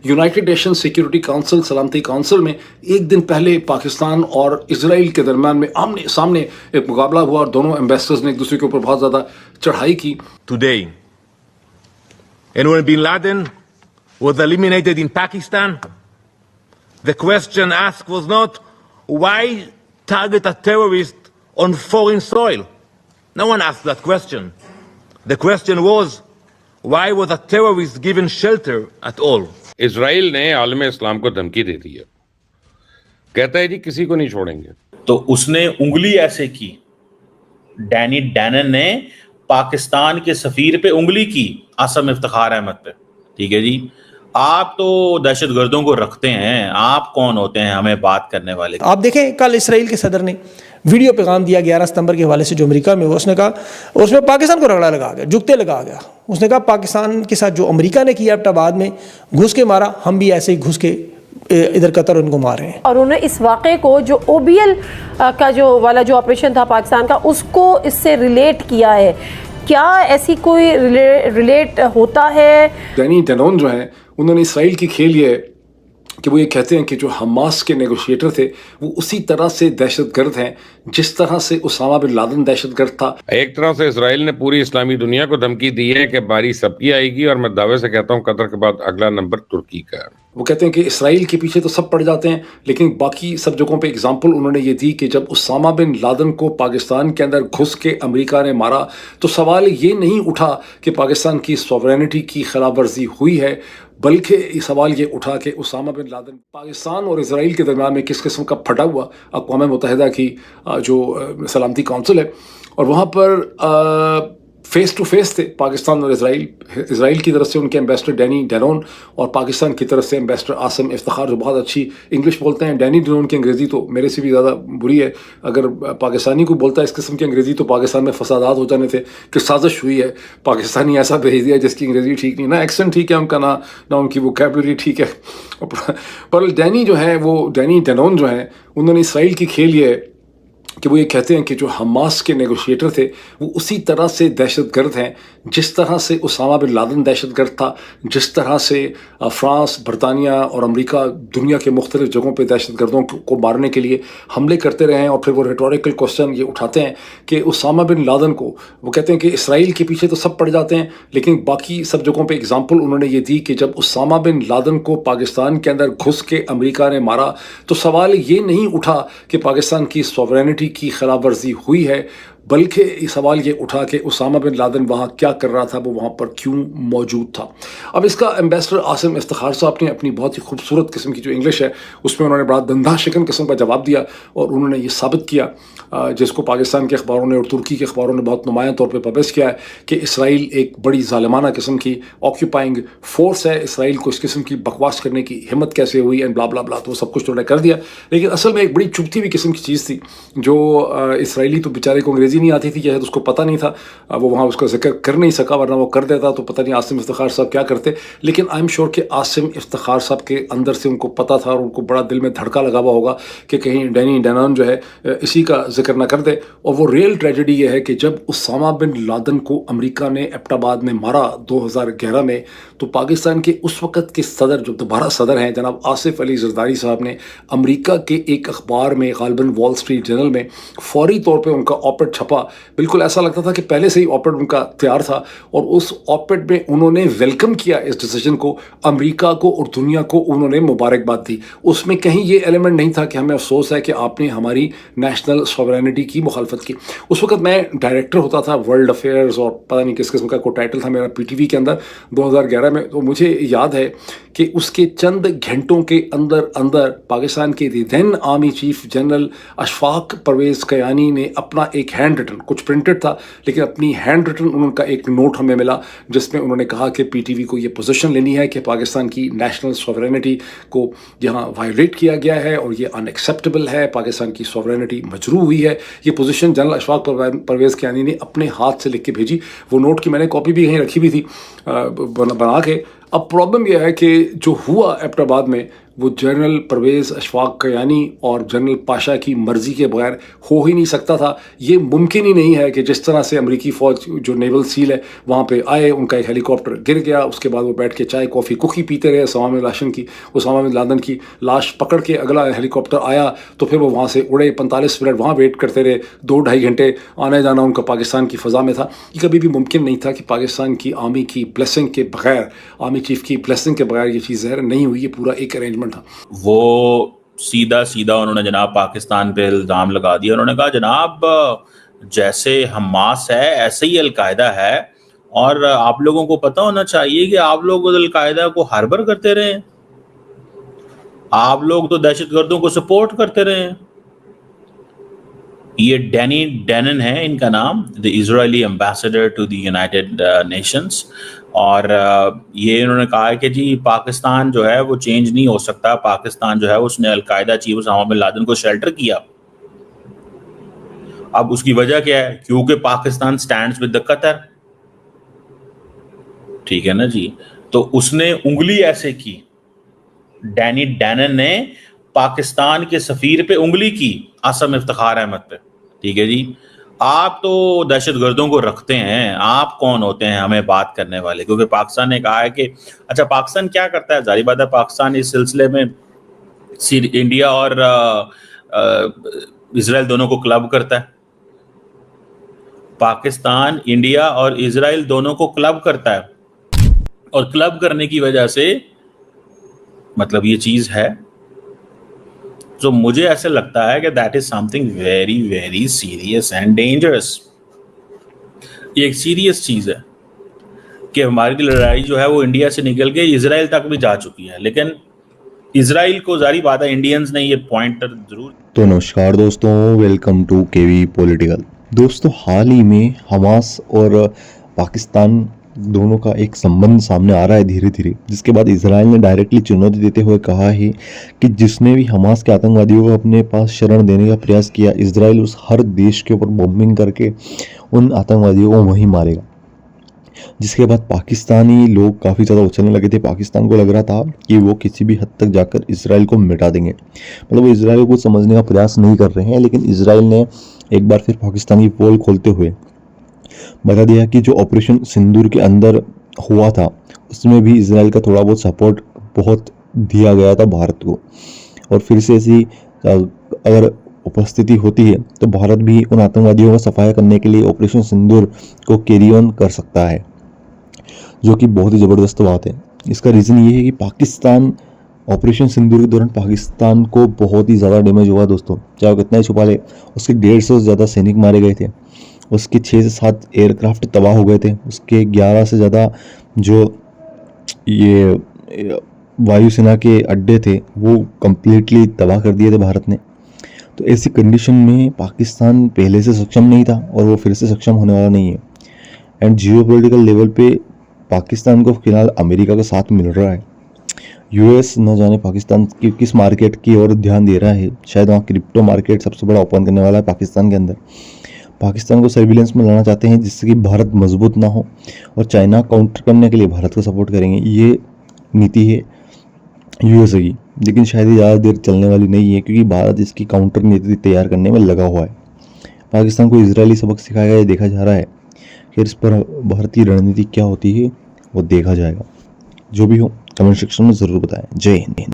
United nation security council सलामती council में एक दिन पहले पाकिस्तान और इजराइल के दरमियान में आमने सामने एक मुकाबला हुआ और दोनों एम्बेसडर्स ने एक दूसरे के ऊपर बहुत ज़्यादा चढ़ाई की। Today, and when bin Laden was eliminated in Pakistan, the question asked was not why target a terrorist on foreign soil. No one asked that question. The question was why was a terrorist given shelter at all? Israel ने आलम इस्लाम को धमकी दे दी है, कहता है जी किसी को नहीं छोड़ेंगे। तो उसने उंगली ऐसे की, डैनी डैनन ने पाकिस्तान के सफीर पे उंगली की, आसम इफ्तिखार अहमद पे। ठीक है जी, आप तो दहशतगर्दों को रखते हैं, आप कौन होते हैं हमें बात करने वाले? आप देखें कल इसराइल के सदर ने वीडियो पैगाम दिया 11 सितंबर के हवाले से जो अमेरिका में हुआ, उसने कहा, उसमें पाकिस्तान को रगड़ा लगा गया, जुगते लगा गया। उसने कहा पाकिस्तान के साथ जो अमेरिका ने किया एबटाबाद में घुस के मारा, हम भी ऐसे ही घुस के इधर कतर उनको मार रहे हैं। और उन्होंने इस वाक़े को जो OBL का जो ऑपरेशन था पाकिस्तान का, उसको इससे रिलेट किया है। क्या ऐसी कोई रिलेट होता है? डैनी डैनोन जो है उन्होंने इसराइल की खेल ये कि वो ये कहते हैं कि जो हमास के नेगोशिएटर थे वो उसी तरह से दहशतगर्द हैं जिस तरह से उसामा बिन लादेन दहशतगर्द था। एक तरह से इसराइल ने पूरी इस्लामी दुनिया को धमकी दी है कि बारी सबकी आएगी, और मैं दावे से कहता हूं कतर के बाद अगला नंबर तुर्की का है। वो कहते हैं कि इसराइल के पीछे तो सब पड़ जाते हैं, लेकिन बाकी सब जगहों पे एग्जाम्पल उन्होंने ये दी कि जब उसामा बिन लादेन को पाकिस्तान के अंदर घुस के अमेरिका ने मारा तो सवाल ये नहीं उठा कि पाकिस्तान की सॉवरेनिटी की खिलाफ वर्जी हुई है, बल्कि सवाल ये उठा कि उसामा बिन लादेन पाकिस्तान और इसराइल के दरमियान में किस किस्म का फटा हुआ अक़वाम मुत्तहिदा की जो सलामती काउंसिल है, और वहाँ पर फेस टू फेस थे पाकिस्तान और इसराइल की तरफ से उनके एम्बेसडर डैनी डैनोन और पाकिस्तान की तरफ से एम्बेसडर आसम इफ्तिखार, जो बहुत अच्छी इंग्लिश बोलते हैं। डैनी डैनोन की अंग्रेज़ी तो मेरे से भी ज़्यादा बुरी है। अगर पाकिस्तानी को बोलता है इस किस्म की अंग्रेज़ी तो पाकिस्तान में फसादात हो जाने थे कि साजिश हुई है, पाकिस्तानी ऐसा भेज दिया जिसकी अंग्रेज़ी ठीक नहीं, ना एक्सेंट ठीक है उनका, ना उनकी वोकैबुलरी ठीक है। पर डैनी जो है वो डैनी डैनोन जो है उन्होंने इसराइल की खेल ये कि वो ये कहते हैं कि जो हमास के नेगोशिएटर थे वो उसी तरह से दहशतगर्द हैं जिस तरह से उसामा बिन लादेन दहशतगर्द था, जिस तरह से फ्रांस, बरतानिया और अमेरिका दुनिया के मुख्तलिफ जगहों पे दहशतगर्दों को मारने के लिए हमले करते रहे हैं। और फिर वो रेटोरिकल क्वेश्चन ये उठाते हैं कि उसामा बिन लादेन को, वो कहते हैं कि इसराइल के पीछे तो सब पड़ जाते हैं, लेकिन बाकी सब जगहों पर एग्जाम्पल उन्होंने ये दी कि जब उसामा बिन लादेन को पाकिस्तान के अंदर घुस के अमेरिका ने मारा तो सवाल ये नहीं उठा कि पाकिस्तान की सॉवरेनिटी की खिलाफ वर्जी हुई है, बल्कि सवाल ये उठा कि उसामा बिन लादेन वहाँ क्या कर रहा था, वो वहाँ पर क्यों मौजूद था। अब इसका एम्बेसडर आसिम इफ्तिखार साहब ने अपनी बहुत ही खूबसूरत किस्म की जो इंग्लिश है उसमें उन्होंने बड़ा दंधा शिकन किस्म का जवाब दिया और उन्होंने ये साबित किया, जिसको पाकिस्तान के अखबारों ने और तुर्की के अखबारों ने बहुत नुमायां तौर पर पब्लिश किया है, कि इसराइल एक बड़ी ज़ालिमाना किस्म की ऑक्यूपाइंग फोर्स है, इसराइल को इस किस्म की बकवास करने की हिम्मत कैसे हुई एंड ब्ला ब्ला ब्ला। तो वो सब कुछ उन्होंने कर दिया, लेकिन असल में एक बड़ी चुभती हुई किस्म की चीज़ थी जो इसराइली तो बेचारे को अंग्रेज़ी नहीं आती थी, शायद उसको पता नहीं था, वो वहाँ उसका जिक्र कर नहीं सका, वरना वो कर देता तो पता नहीं आसिम इफ्तिखार साहब क्या करते। लेकिन आई एम श्योर कि आसिम इफ्तिखार साहब के अंदर से उनको पता था और उनको बड़ा दिल में धड़का लगा हुआ होगा कि कहीं डैनी डैनन जो है इसी का जिक्र ना कर दे। और वो रियल ट्रेजेडी ये है कि जब उसामा बिन लादेन को अमेरिका ने एबटाबाद में मारा 2011 में, तो पाकिस्तान के उस वक़्त के सदर, जो दोबारा सदर हैं, जनाब आसिफ अली जरदारी साहब ने अमेरिका के एक अखबार में, गालिबन वॉल स्ट्रीट जर्नल में, फौरी तौर पे उनका ऑपेड छपा। बिल्कुल ऐसा लगता था कि पहले से ही ऑपेड उनका तैयार था, और उस ऑपेड में उन्होंने वेलकम किया इस डिसीजन को, अमेरिका को और दुनिया को उन्होंने मुबारकबाद दी। उसमें कहीं ये एलिमेंट नहीं था कि हमें अफसोस है कि आपने हमारी नेशनल सॉवरेनिटी की मुखालफत की। उस वक्त मैं डायरेक्टर होता था वर्ल्ड अफेयर्स और पता नहीं किस किस्म का कोई टाइटल था मेरा PTV के अंदर 2011 में। तो मुझे याद है कि उसके चंद घंटों के अंदर अंदर पाकिस्तान के then army chief general Ashfaq Parvez Kayani ने अपना एक हैंड रिटन, कुछ प्रिंटेड था लेकिन अपनी हैंड रिटन उनका एक नोट हमें मिला, जिसमें उन्होंने कहा कि PTV को ये पोजीशन लेनी है कि पाकिस्तान की नेशनल सॉवरेनिटी को यहाँ वायलेट किया गया है और ये अनएक्सेप्टेबल है, पाकिस्तान की सॉवरेनिटी मजरू हुई है। ये पोजीशन जनरल अशफाक परवेज़ कयानी ने अपने हाथ से लिख के भेजी। वो नोट की मैंने कॉपी भी कहीं रखी हुई थी बना के। अब प्रॉब्लम यह है कि जो हुआ एबटाबाद में, वो जनरल परवेज़ अशफाक कयानी और जनरल पाशा की मर्ज़ी के बगैर हो ही नहीं सकता था। ये मुमकिन ही नहीं है कि जिस तरह से अमेरिकी फ़ौज जो नेवल सील है वहाँ पे आए, उनका एक हेलीकॉप्टर गिर गया, उसके बाद वो बैठ के चाय कॉफ़ी कुकी पीते रहे उसामा बिन लादेन की लाश पकड़ के अगला हेलीकॉप्टर आया तो फिर वो वहाँ से उड़े, 45 मिनट वहाँ वेट करते रहे, 2-2.5 घंटे आने जाना उनका पाकिस्तान की फ़ज़ा में था। ये कभी भी मुमकिन नहीं था कि पाकिस्तान की आर्मी की ब्लेसिंग के बगैर, आर्मी चीफ की ब्लेसिंग के बगैर ये चीज़ ज़ाहिर नहीं हुई। ये पूरा एक अरेंजमेंट था। वो सीधा उन्होंने जनाब पाकिस्तान पे इल्ज़ाम लगा दिया। उन्होंने कहा जनाब जैसे हमास है ऐसे ही अलकायदा है, और आप लोगों को पता होना चाहिए कि आप लोग अलकायदा को हार्बर करते रहे, आप लोग तो दहशतगर्दों को सपोर्ट करते रहे। ये डैनी डैनन है इनका नाम, the Israeli ambassador to the United Nations, और ये इन्होंने कहा है कि जी पाकिस्तान जो है वो चेंज नहीं हो सकता। पाकिस्तान जो है उसने Al Qaeda chief Osama bin Laden को शेल्टर किया। अब उसकी वजह क्या है? क्योंकि Pakistan stands with the Qatar, ठीक है ना जी। तो उसने उंगली ऐसे की, डैनी डैनन ने पाकिस्तान के सफीर पे उंगली की, आसम इफ्तिखार अहमद पे, ठीक है जी। आप तो दहशतगर्दों को रखते हैं, आप कौन होते हैं हमें बात करने वाले? क्योंकि पाकिस्तान ने कहा है कि अच्छा पाकिस्तान क्या करता है, जाहिर बात है पाकिस्तान इस सिलसिले में इंडिया और इजराइल दोनों को क्लब करता है। पाकिस्तान इंडिया और इजराइल दोनों को क्लब करता है, और क्लब करने की वजह से मतलब ये चीज है। तो मुझे ऐसे लगता है कि that is something very very serious and dangerous. ये एक सीरियस चीज है कि हमारी लड़ाई जो है वो इंडिया से निकल के इजराइल तक भी जा चुकी है, लेकिन इजराइल को जारी बात है इंडियंस ने ये पॉइंटर जरूर। तो नमस्कार दोस्तों, वेलकम टू केवी पॉलिटिकल। दोस्तों हाल ही में हमास और पाकिस्तान दोनों का एक संबंध सामने आ रहा है धीरे धीरे, जिसके बाद इजराइल ने डायरेक्टली चुनौती देते हुए कहा है कि जिसने भी हमास के आतंकवादियों को अपने पास शरण देने का प्रयास किया, इजराइल उस हर देश के ऊपर बॉम्बिंग करके उन आतंकवादियों को वहीं मारेगा। जिसके बाद पाकिस्तानी लोग काफ़ी ज़्यादा उछलने लगे थे। पाकिस्तान को लग रहा था कि वो किसी भी हद तक जाकर इजराइल को मिटा देंगे, मतलब वो इजराइल को कुछ समझने का प्रयास नहीं कर रहे हैं। लेकिन इजराइल ने एक बार फिर पाकिस्तान की पोल खोलते हुए बता दिया कि जो ऑपरेशन सिंदूर के अंदर हुआ था उसमें भी इजराइल का थोड़ा बहुत सपोर्ट बहुत दिया गया था भारत को, और फिर से ऐसी अगर उपस्थिति होती है तो भारत भी उन आतंकवादियों का सफाया करने के लिए ऑपरेशन सिंदूर को कैरी ऑन कर सकता है, जो कि बहुत ही ज़बरदस्त बात है। इसका रीज़न ये है कि पाकिस्तान ऑपरेशन सिंदूर के दौरान पाकिस्तान को बहुत ही ज़्यादा डैमेज हुआ दोस्तों, चाहे वो कितना ही छुपा ले। उसके 150 से ज़्यादा सैनिक मारे गए थे, उसके 6 से 7 एयरक्राफ्ट तबाह हो गए थे, उसके 11 से ज़्यादा जो ये वायुसेना के अड्डे थे वो कम्प्लीटली तबाह कर दिए थे भारत ने। तो ऐसी कंडीशन में पाकिस्तान पहले से सक्षम नहीं था और वो फिर से सक्षम होने वाला नहीं है। एंड जियोपॉलिटिकल लेवल पे पाकिस्तान को फिलहाल अमेरिका का साथ मिल रहा है। यूएस न जाने पाकिस्तान की किस मार्केट की ओर ध्यान दे रहा है, शायद वहाँ क्रिप्टो मार्केट सबसे बड़ा ओपन करने वाला है पाकिस्तान के अंदर। पाकिस्तान को सर्विलेंस में लाना चाहते हैं जिससे कि भारत मजबूत ना हो, और चाइना काउंटर करने के लिए भारत को सपोर्ट करेंगे। ये नीति है यूएसए की, लेकिन शायद ये ज़्यादा देर चलने वाली नहीं है क्योंकि भारत इसकी काउंटर नीति तैयार करने में लगा हुआ है। पाकिस्तान को इजरायली सबक सिखाएगा ये देखा जा रहा है, फिर इस पर भारतीय रणनीति क्या होती है वो देखा जाएगा। जो भी हो कमेंट सेक्शन में ज़रूर बताएं। जय हिंद।